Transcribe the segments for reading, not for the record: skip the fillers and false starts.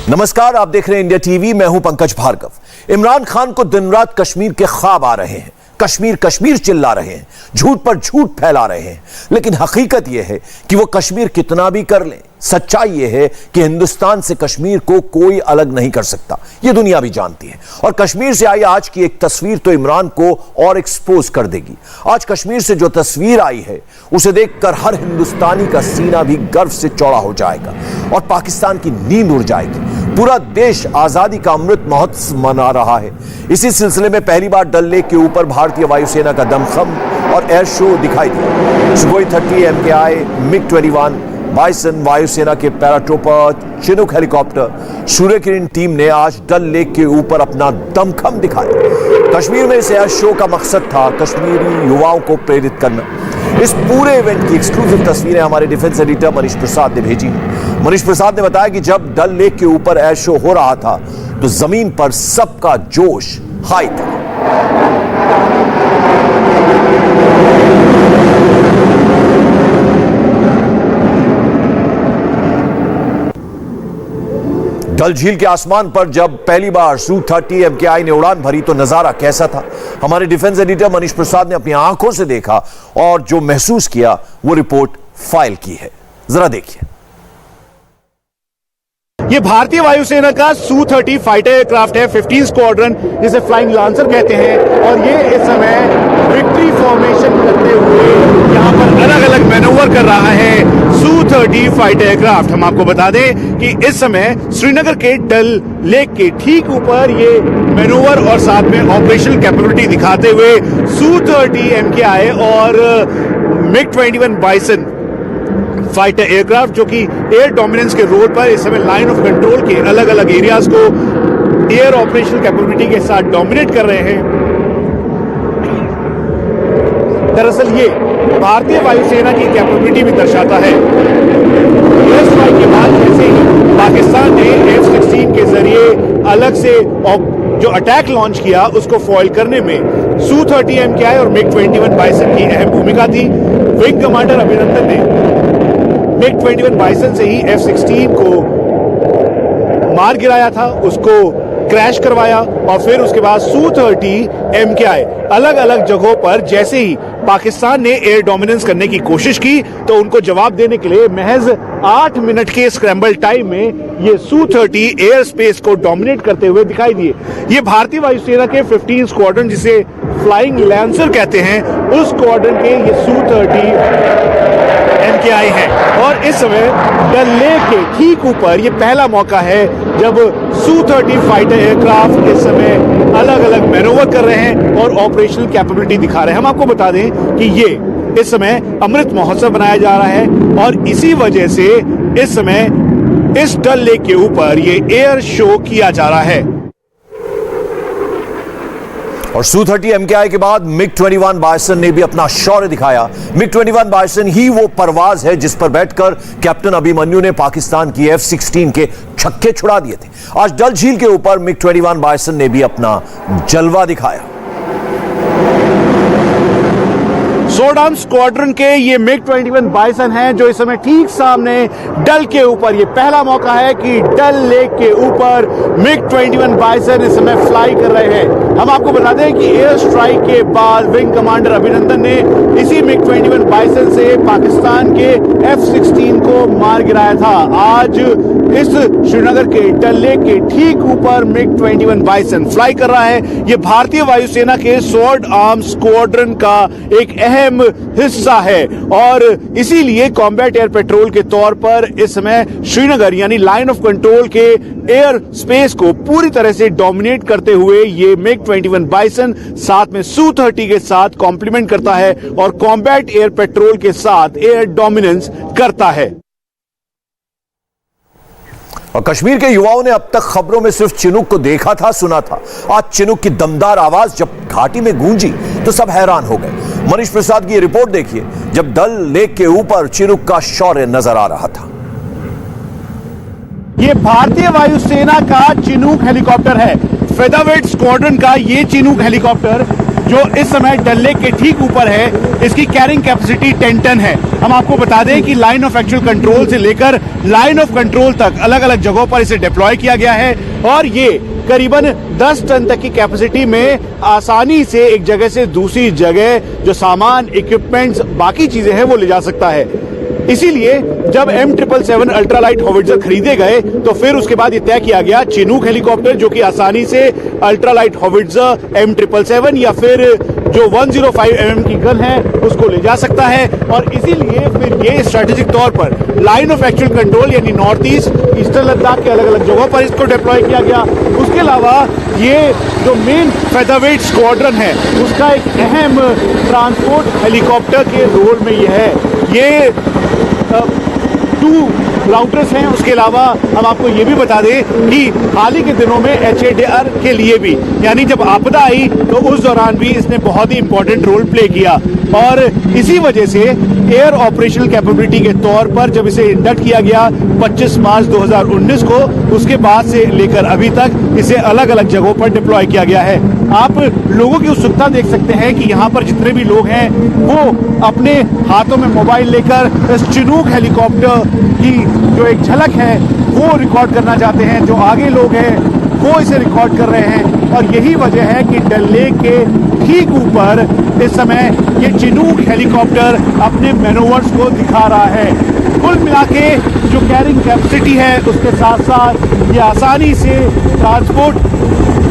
नमस्कार, आप देख रहे हैं इंडिया टीवी। मैं हूं पंकज भार्गव। इमरान खान को दिन रात कश्मीर के ख्वाब आ रहे हैं, कश्मीर कश्मीर चिल्ला रहे हैं, झूठ पर झूठ फैला रहे हैं। लेकिन हकीकत यह है कि वो कश्मीर कितना भी कर लें, सच्चाई यह है कि हिंदुस्तान से कश्मीर को कोई अलग नहीं कर सकता। यह दुनिया भी जानती है। और कश्मीर से आई आज की एक तस्वीर तो इमरान को और एक्सपोज कर देगी। आज कश्मीर से जो तस्वीर आई है उसे देखकर हर हिंदुस्तानी का सीना भी गर्व से चौड़ा हो जाएगा और पाकिस्तान की नींद उड़ जाएगी। पूरा देश आजादी का अमृत महोत्सव मना रहा है। इसी सिलसिले में पहली बार डल लेक के ऊपर भारतीय वायुसेना का दमखम और एयर शो दिखाई दिया। सुखोई 30 MKI, MiG-21, बाइसन, वायुसेना के पैराट्रोपर, Chinook helicopter, Surya Kiran team ने आज डल लेक के ऊपर अपना दमखम दिखाया। कश्मीर में इस एयर शो का मकसद था कश्मीरी युवाओं को प्रेरित करना। इस पूरे इवेंट की एक्सक्लूसिव तस्वीरें हमारे डिफेंस एडिटर मनीष प्रसाद ने भेजी। मनीष प्रसाद ने बताया कि जब डल लेक के ऊपर एयर शो हो रहा था तो जमीन पर सबका जोश हाई था। डल झील के आसमान पर जब पहली बार Su-30 MKI ने उड़ान भरी तो नजारा कैसा था, हमारे डिफेंस एडिटर मनीष प्रसाद ने अपनी आंखों से देखा और जो महसूस किया वो रिपोर्ट फाइल की है। जरा देखिए। ये भारतीय वायुसेना का Su-30 फाइटर एयरक्राफ्ट है, 15 स्क्वाड्रन, जिसे फ्लाइंग लांसर कहते हैं। और ये इस समय विक्ट्री फॉर्मेशन करते हुए यहाँ पर अलग अलग मैनूवर कर रहा है Su-30 फाइटर एयरक्राफ्ट। हम आपको बता दें कि इस समय श्रीनगर के डल लेक के ठीक ऊपर ये मैनूवर और साथ में ऑपरेशनल कैपेबिलिटी दिखाते हुए Su-30 MKI और MiG-21 बाइसन फाइटर एयरक्राफ्ट, जो कि एयर डोमिनेंस के रोल पर इस समय लाइन ऑफ कंट्रोल के अलग अलग एरियाज को एयर ऑपरेशनल कैपेबिलिटी के साथ डोमिनेट कर रहे हैं। दरअसल ये भारतीय वायुसेना की कैपेबिलिटी भी दर्शाता है। एयर स्ट्राइक के बाद जैसे ही पाकिस्तान ने F-16 के जरिए अलग से जो अटैक लॉन्च किया उसको फॉइल करने में Su-30 MKI और MiG-21 बाइसन की अहम भूमिका थी। विंग कमांडर अभिनंदन ने MiG-21 बाइसन से ही F-16 को मार गिराया था, उसको क्रैश करवाया और फिर उसके बाद Su-30 MKI अलग अलग जगहों पर जैसे ही पाकिस्तान ने एयर डोमिनेंस करने की कोशिश की तो उनको जवाब देने के लिए महज 8 मिनट के स्क्रैम्बल टाइम में ये Su-30 एयर स्पेस को डोमिनेट करते हुए दिखाई दिए। ये भारतीय वायुसेना के 15 स्क्वाड्रन, जिसे फ्लाइंग लैंसर कहते हैं, उस स्क्वाड्रन के ये Su-30 MKI है। और इस समय डल लेक के ठीक ऊपर ये पहला मौका है जब Su-30 फाइटर एयरक्राफ्ट इस समय अलग अलग मैनूवर कर रहे हैं और ऑपरेशनल कैपेबिलिटी दिखा रहे हैं। हम आपको बता दें कि ये इस समय अमृत महोत्सव बनाया जा रहा है और इसी वजह से इस समय इस डल लेक के ऊपर ये एयर शो किया जा रहा है। और Su-30 MKI के बाद MiG-21 बाइसन ने भी अपना शौर्य दिखाया। MiG-21 बाइसन ही वो परवाज है जिस पर बैठकर कैप्टन अभिमन्यु ने पाकिस्तान की F-16 के छक्के छुड़ा दिए थे। आज डल झील के ऊपर MiG-21 बाइसन ने भी अपना जलवा दिखाया। सोडाम स्क्वाड्रन के ये MiG-21 बाइसन हैं जो इस समय ठीक सामने डल के ऊपर, ये पहला मौका है कि डल लेक के ऊपर MiG-21 बाइसन इस समय फ्लाई कर रहे हैं। हम आपको बता दें कि एयर स्ट्राइक के बाद विंग कमांडर अभिनंदन ने इसी MiG-21 बाइसन से पाकिस्तान के F-16 को मार गिराया था। आज इस श्रीनगर के डल लेक के ठीक ऊपर MiG-21 बाइसन फ्लाई कर रहा है। ये भारतीय वायुसेना के स्वॉर्ड आर्म स्क्वाड्रन का एक अहम हिस्सा है और इसीलिए कॉम्बैट एयर पेट्रोल के तौर पर इस समय श्रीनगर यानी लाइन ऑफ कंट्रोल के एयर स्पेस को पूरी तरह से डोमिनेट करते हुए ये MiG-21 बाइसन साथ में Su-30 के साथ कॉम्प्लीमेंट करता है और कॉम्बैट एयर पेट्रोल के साथ एयर डोमिनेंस करता है। और कश्मीर के युवाओं ने अब तक खबरों में सिर्फ चिनूक को देखा था, सुना था। आज चिनूक की दमदार आवाज जब घाटी में गूंजी तो सब हैरान हो गए। मनीष प्रसाद की रिपोर्ट देखिए, जब डल लेक के ऊपर चिनूक का शौर्य नजर आ रहा था। ये भारतीय वायुसेना का चिनूक हेलीकॉप्टर है। फेदरवेट स्क्वाड्रन का ये चिनूक हेलीकॉप्टर जो इस समय डल लेक के ठीक ऊपर है, इसकी कैरिंग कैपेसिटी 10 टन है। हम आपको बता दें कि लाइन ऑफ एक्चुअल कंट्रोल से लेकर लाइन ऑफ कंट्रोल तक अलग अलग जगहों पर इसे डिप्लॉय किया गया है और ये करीबन 10 टन तक की कैपेसिटी में आसानी से एक जगह से दूसरी जगह जो सामान, इक्विपमेंट्स, बाकी चीजें हैं वो ले जा सकता है। इसीलिए जब M777 अल्ट्रालाइट हॉविट्जर खरीदे गए तो फिर उसके बाद ये तय किया गया चिनूक हेलीकॉप्टर जो कि आसानी से अल्ट्रालाइट हॉविट्जर M777 या फिर जो 105 mm की गन है उसको ले जा सकता है और इसीलिए फिर ये स्ट्रेटेजिक तौर पर लाइन ऑफ एक्चुअल कंट्रोल यानी नॉर्थ ईस्ट, ईस्टर्न लद्दाख के अलग अलग जगहों पर इसको डिप्लॉय किया गया। उसके अलावा ये जो मेन फेदरवेट स्क्वाड्रन है उसका एक अहम ट्रांसपोर्ट हेलीकॉप्टर के रोल में ये है। ये 2 राउटर्स हैं। उसके अलावा हम आपको ये भी बता दें कि हाल ही के दिनों में HADR के लिए भी यानी जब आपदा आई तो उस दौरान भी इसने बहुत ही इंपॉर्टेंट रोल प्ले किया और इसी वजह से एयर ऑपरेशनल कैपेबिलिटी के तौर पर जब इसे इंडक्ट किया गया 25 मार्च 2019 को, उसके बाद से लेकर अभी तक इसे अलग अलग जगहों पर डिप्लॉय किया गया है। आप लोगों की उत्सुकता देख सकते हैं कि यहाँ पर जितने भी लोग हैं वो अपने हाथों में मोबाइल लेकर इस चिनूक हेलीकॉप्टर की जो एक झलक है वो रिकॉर्ड करना चाहते हैं। जो आगे लोग हैं वो इसे रिकॉर्ड कर रहे हैं और यही वजह है कि डल लेक के ठीक ऊपर इस समय ये चिनूक हेलीकॉप्टर अपने मैनोवर्स को दिखा रहा है। कुल मिला के जो कैरिंग कैपेसिटी है उसके साथ साथ ये आसानी से ट्रांसपोर्ट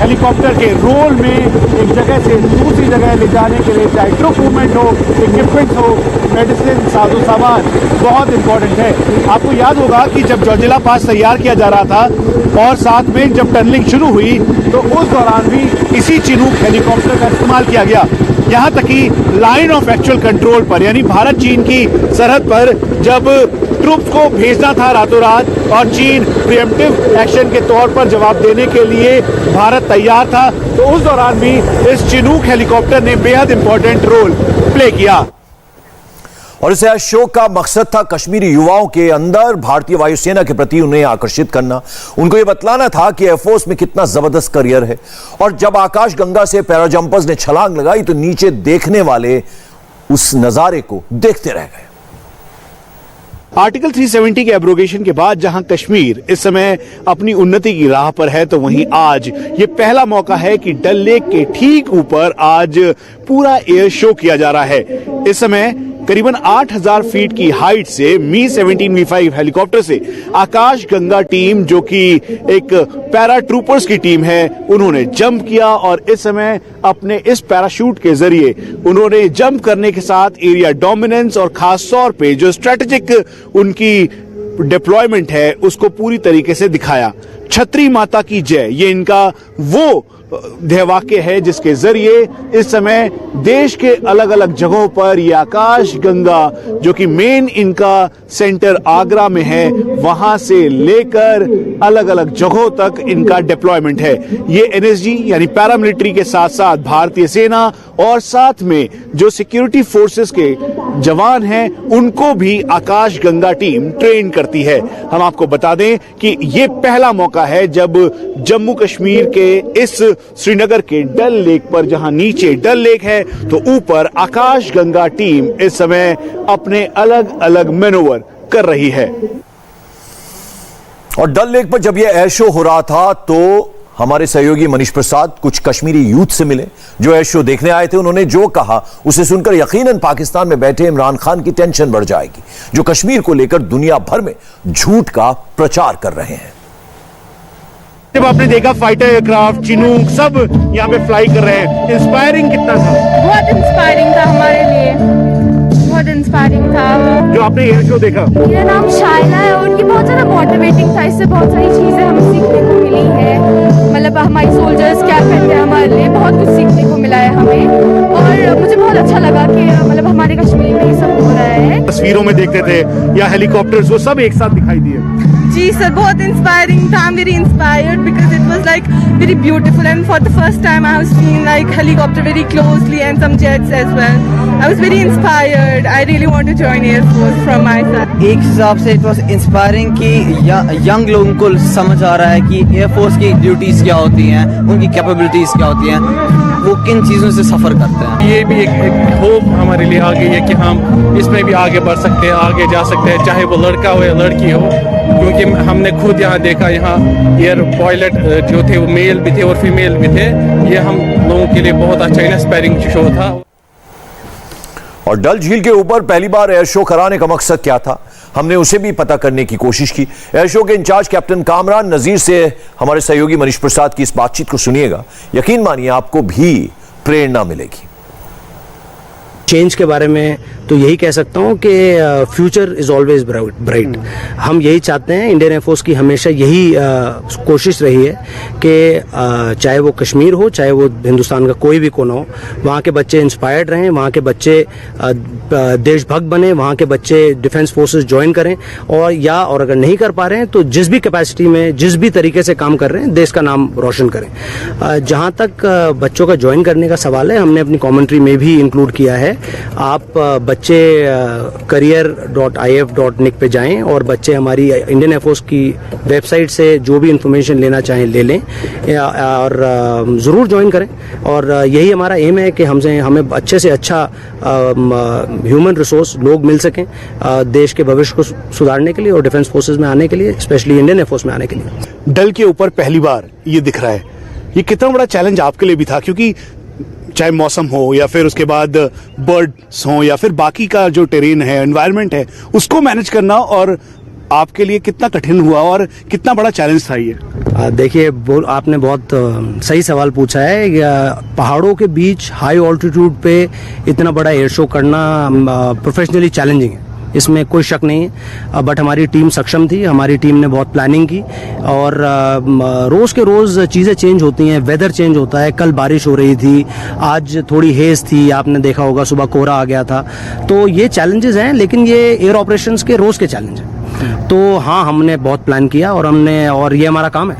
हेलीकॉप्टर के रोल में एक जगह से दूसरी जगह ले जाने के लिए चाहे ट्रुप मूवमेंट हो, इक्विपमेंट हो, मेडिसिन, साजो सामान बहुत इंपॉर्टेंट है। आपको याद होगा कि जब जोजिला पास तैयार किया जा रहा था और साथ में जब टनलिंग शुरू हुई तो उस दौरान भी इसी चिनूक हेलीकॉप्टर का इस्तेमाल किया गया। यहाँ तक कि लाइन ऑफ एक्चुअल कंट्रोल पर यानी भारत चीन की सरहद पर जब ट्रुप्स को भेजना था रातों रात और चीन प्रिएम्प्टिव एक्शन के तौर पर जवाब देने के लिए भारत तैयार था तो उस दौरान भी इस चिनूक हेलीकॉप्टर ने बेहद इंपॉर्टेंट रोल प्ले किया। और इस शो का मकसद था कश्मीरी युवाओं के अंदर भारतीय वायुसेना के प्रति उन्हें आकर्षित करना। उनको यह बतलाना था कि एयरफोर्स में कितना जबरदस्त करियर है और जब आकाश गंगा से पैराजंपर्स ने छलांग लगाई तो नीचे देखने वाले उस नजारे को देखते रह गए। आर्टिकल 370 के एब्रोगेशन के बाद जहां कश्मीर इस समय अपनी उन्नति की राह पर है तो वहीं आज ये पहला मौका है कि डल लेक के ठीक ऊपर आज पूरा एयर शो किया जा रहा है। इस समय करीबन 8000 फीट की हाइट से Mi-17V5 हेलीकॉप्टर से आकाश गंगा टीम जो कि एक पैरा ट्रूपर्स की टीम है उन्होंने जंप किया और इस समय अपने इस पैराशूट के जरिए उन्होंने जंप करने के साथ एरिया डोमिनेंस और खास तौर पे जो स्ट्रेटेजिक उनकी डिप्लॉयमेंट है उसको पूरी तरीके से दिखाया। छतरी माता की जय ये इनका वो ध्येयवाक्य है जिसके जरिए इस समय देश के अलग अलग जगहों पर ये आकाश गंगा जो कि मेन इनका सेंटर आगरा में है वहां से लेकर अलग अलग जगहों तक इनका डिप्लॉयमेंट है। ये NSG यानी पैरामिलिट्री के साथ साथ भारतीय सेना और साथ में जो सिक्योरिटी फोर्सेस के जवान हैं उनको भी आकाश गंगा टीम ट्रेन करती है। हम आपको बता दें कि ये पहला मौका है जब जम्मू कश्मीर के इस श्रीनगर के डल लेक पर जहां नीचे डल लेक है तो ऊपर आकाश गंगा टीम इस समय अपने अलग अलग मैनोवर कर रही है। और डल लेक पर जब यह एयर शो हो रहा था तो हमारे सहयोगी मनीष प्रसाद कुछ कश्मीरी यूथ से मिले जो एयर शो देखने आए थे। उन्होंने जो कहा उसे सुनकर यकीनन पाकिस्तान में बैठे इमरान खान की टेंशन बढ़ जाएगी जो कश्मीर को लेकर दुनिया भर में झूठ का प्रचार कर रहे हैं। जब आपने देखा फाइटर एयरक्राफ्ट चिनूक सब यहाँ पे फ्लाई कर रहे हैं, इंस्पायरिंग कितना था? बहुत इंस्पायरिंग था हमारे लिए, बहुत इंस्पायरिंग था। जो आपने एयर शो देखा? मेरा नाम शाइला है और ये बहुत ज़्यादा मोटिवेटिंग था। इससे बहुत सारी चीज़ें हमें सीखने को मिली है। मतलब हमारी सोल्जर्स क्या करते हैं हमारे लिए बहुत कुछ सीखने को मिला है हमें और मुझे बहुत अच्छा लगा कि मतलब हमारे कश्मीर में ये सब हो रहा है। तस्वीरों में देखते थे या हेलीकॉप्टर्स वो सब एक साथ दिखाई दिए। जी सर बहुत इंस्पायरिंग था। I am very inspired because it was like very beautiful and for the first time I have seen like helicopter very closely and some jets as well. I was very inspired. I really want to join air force from my side. एक हिसाब से it was inspiring कि young लोगों को समझ आ रहा है कि एयर फोर्स की ड्यूटीज क्या होती हैं, उनकी कैपेबिलिटीज क्या होती हैं। वो किन चीज़ों से सफ़र करते हैं। ये भी एक होप हमारे लिए आ गई है कि हम इसमें भी आगे बढ़ सकते हैं, आगे जा सकते हैं, चाहे वो लड़का हो या लड़की हो, क्योंकि हमने खुद यहाँ देखा, यहाँ एयर पायलट जो थे वो मेल भी थे और फीमेल भी थे। ये हम लोगों के लिए बहुत अच्छा इंस्पायरिंग शो था। और डल झील के ऊपर पहली बार एयर शो कराने का मकसद क्या था, हमने उसे भी पता करने की कोशिश की। एयर शो के इंचार्ज कैप्टन कामरान नजीर से हमारे सहयोगी मनीष प्रसाद की इस बातचीत को सुनिएगा, यकीन मानिए आपको भी प्रेरणा मिलेगी। चेंज के बारे में तो यही कह सकता हूँ कि फ्यूचर इज़ ऑलवेज ब्राइट। हम यही चाहते हैं, इंडियन एयरफोर्स की हमेशा यही कोशिश रही है कि चाहे वो कश्मीर हो, चाहे वो हिंदुस्तान का कोई भी कोना हो, वहाँ के बच्चे इंस्पायर्ड रहें, वहाँ के बच्चे देशभक्त बने, वहाँ के बच्चे डिफेंस फोर्सेस ज्वाइन करें, और अगर नहीं कर पा रहे हैं तो जिस भी कैपेसिटी में, जिस भी तरीके से काम कर रहे हैं, देश का नाम रोशन करें। जहाँ तक बच्चों का ज्वाइन करने का सवाल है, हमने अपनी कमेंट्री में भी इंक्लूड किया है। आप बच्चे career.if.nic पे जाएं और बच्चे हमारी इंडियन एयरफोर्स की वेबसाइट से जो भी इंफॉर्मेशन लेना चाहें ले लें, और ज़रूर ज्वाइन करें। और यही हमारा एम है कि हमें अच्छे से अच्छा ह्यूमन रिसोर्स लोग मिल सकें देश के भविष्य को सुधारने के लिए और डिफेंस फोर्सेज में आने के लिए, स्पेशली इंडियन एयरफोर्स में आने के लिए। डल के ऊपर पहली बार ये दिख रहा है, ये कितना बड़ा चैलेंज आपके लिए भी था, क्योंकि चाहे मौसम हो या फिर उसके बाद बर्ड्स हो या फिर बाकी का जो टेरेन है, एनवायरनमेंट है, उसको मैनेज करना और आपके लिए कितना कठिन हुआ और कितना बड़ा चैलेंज था ये? देखिए, आपने बहुत सही सवाल पूछा है। पहाड़ों के बीच हाई ऑल्टीट्यूड पे इतना बड़ा एयर शो करना प्रोफेशनली चैलेंजिंग है, इसमें कोई शक नहीं है। बट हमारी टीम सक्षम थी, हमारी टीम ने बहुत प्लानिंग की, और रोज़ के रोज़ चीज़ें चेंज होती हैं, वेदर चेंज होता है। कल बारिश हो रही थी, आज थोड़ी हेज़ थी, आपने देखा होगा सुबह कोहरा आ गया था। तो ये चैलेंजेस हैं, लेकिन ये एयर ऑपरेशंस के रोज़ के चैलेंज हैं। तो हाँ, हमने बहुत प्लान किया और ये हमारा काम है।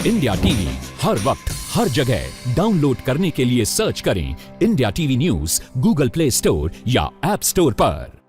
इंडिया टीवी हर वक्त हर जगह डाउनलोड करने के लिए सर्च करें India TV news Google play store या ऐप स्टोर पर।